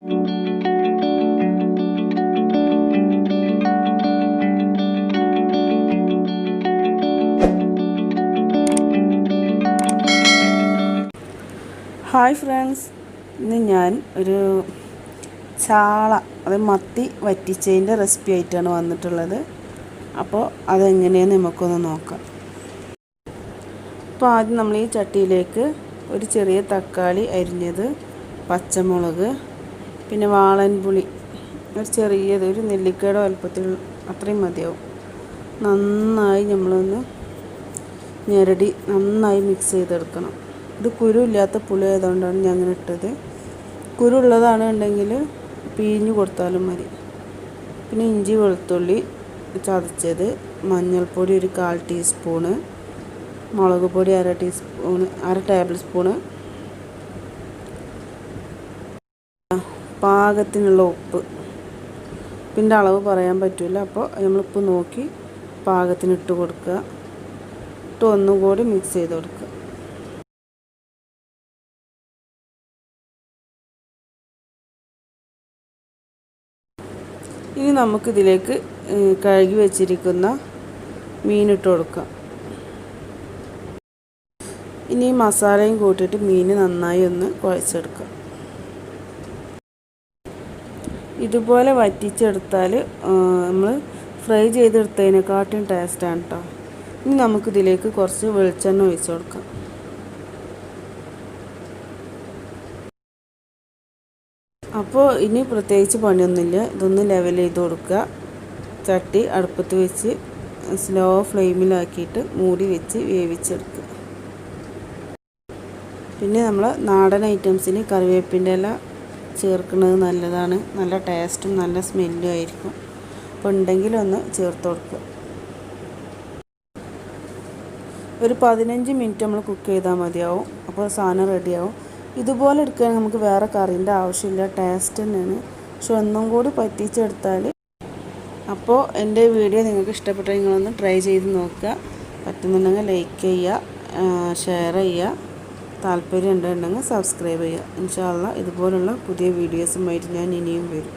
Hi friends, ഇന്ന് ഞാൻ ഒരു ചാള മത്തി വറ്റിച്ചതിൻ്റെ റെസിപ്പി ആയിട്ടാണ് വന്നിട്ടുള്ളത്. അപ്പോൾ അതെങ്ങനെയെന്ന് നമുക്കൊന്ന് നോക്കാം. അപ്പോൾ ആദ്യം നമ്മൾ ഈ ചട്ടിയിലേക്ക് ഒരു ചെറിയ തക്കാളി അരിഞ്ഞത്, പച്ചമുളക്, പിന്നെ വാളൻപുളി ഒരു ചെറിയത്, ഒരു നെല്ലിക്കയുടെ വലുപ്പത്തിൽ അത്രയും മതിയാവും. നന്നായി നമ്മളൊന്ന് ഞെരടി നന്നായി മിക്സ് ചെയ്തെടുക്കണം. ഇത് കുരു ഇല്ലാത്ത പുളി ആയതുകൊണ്ടാണ് ഞാൻ അങ്ങനെ ഇട്ടത്. കുരു ഉള്ളതാണ് ഉണ്ടെങ്കിൽ പിഴിഞ്ഞ് കൊടുത്താലും മതി. പിന്നെ ഇഞ്ചി വെളുത്തുള്ളി ചതച്ചത്, മഞ്ഞൾപ്പൊടി ഒരു 1/4 ടീസ്പൂണ്, മുളക് പൊടി 1 ടേബിൾ സ്പൂണ്, പാകത്തിനുള്ള ഉപ്പ്. ഉപ്പിൻ്റെ അളവ് പറയാൻ പറ്റില്ല, അപ്പോൾ നമ്മൾ ഉപ്പ് നോക്കി പാകത്തിന് ഇട്ട് കൊടുക്കുക. ഇട്ട് ഒന്നും കൂടി മിക്സ് ചെയ്ത് കൊടുക്കുക. ഇനി നമുക്കിതിലേക്ക് കഴുകി വെച്ചിരിക്കുന്ന മീനിട്ട് കൊടുക്കാം. ഇനി മസാലയും കൂട്ടിയിട്ട് മീൻ നന്നായി ഒന്ന് കുഴച്ചെടുക്കാം. ഇതുപോലെ വറ്റിച്ചെടുത്താൽ നമ്മൾ ഫ്രൈ ചെയ്തെടുത്തതിനെക്കാട്ടും ടേസ്റ്റാണ് കേട്ടോ. ഇനി നമുക്കിതിലേക്ക് കുറച്ച് വെളിച്ചെണ്ണ ഒഴിച്ച് കൊടുക്കാം. അപ്പോൾ ഇനി പ്രത്യേകിച്ച് പണിയൊന്നുമില്ല. ഇതൊന്ന് ലെവൽ ചെയ്ത് കൊടുക്കുക. ചട്ടി അടുപ്പത്ത് വെച്ച് സ്ലോ ഫ്ലെയിമിലാക്കിയിട്ട് മൂടി വെച്ച് വേവിച്ചെടുക്കുക. പിന്നെ നമ്മൾ നാടൻ ഐറ്റംസിൽ കറിവേപ്പിൻ്റെ ഇല ചേർക്കുന്നത് നല്ലതാണ്. നല്ല ടേസ്റ്റും നല്ല സ്മെല്ലും ആയിരിക്കും. അപ്പോൾ ഉണ്ടെങ്കിലൊന്ന് ചേർത്ത് കൊടുക്കുക. ഒരു 15 മിനിറ്റ് നമ്മൾ കുക്ക് ചെയ്താൽ മതിയാവും. അപ്പോൾ സാധനം റെഡിയാവും. ഇതുപോലെ എടുക്കുകയാണെങ്കിൽ നമുക്ക് വേറെ കറീൻ്റെ ആവശ്യമില്ല, ടേസ്റ്റ് തന്നെയാണ്. പക്ഷെ ഒന്നും കൂടി പറ്റിച്ചെടുത്താൽ. അപ്പോൾ എൻ്റെ വീഡിയോ നിങ്ങൾക്ക് ഇഷ്ടപ്പെട്ടാൽ നിങ്ങളൊന്ന് ട്രൈ ചെയ്ത് നോക്കുക. പറ്റുന്നുണ്ടെങ്കിൽ ലൈക്ക് ചെയ്യുക, ഷെയർ ചെയ്യുക, താല്പര്യം ഉണ്ടെങ്കിൽ സബ്സ്ക്രൈബ് ചെയ്യുക. ഇൻഷാ അല്ലാഹ് ഇതുപോലുള്ള പുതിയ വീഡിയോസുമായിട്ട് ഞാൻ ഇനിയും വരും.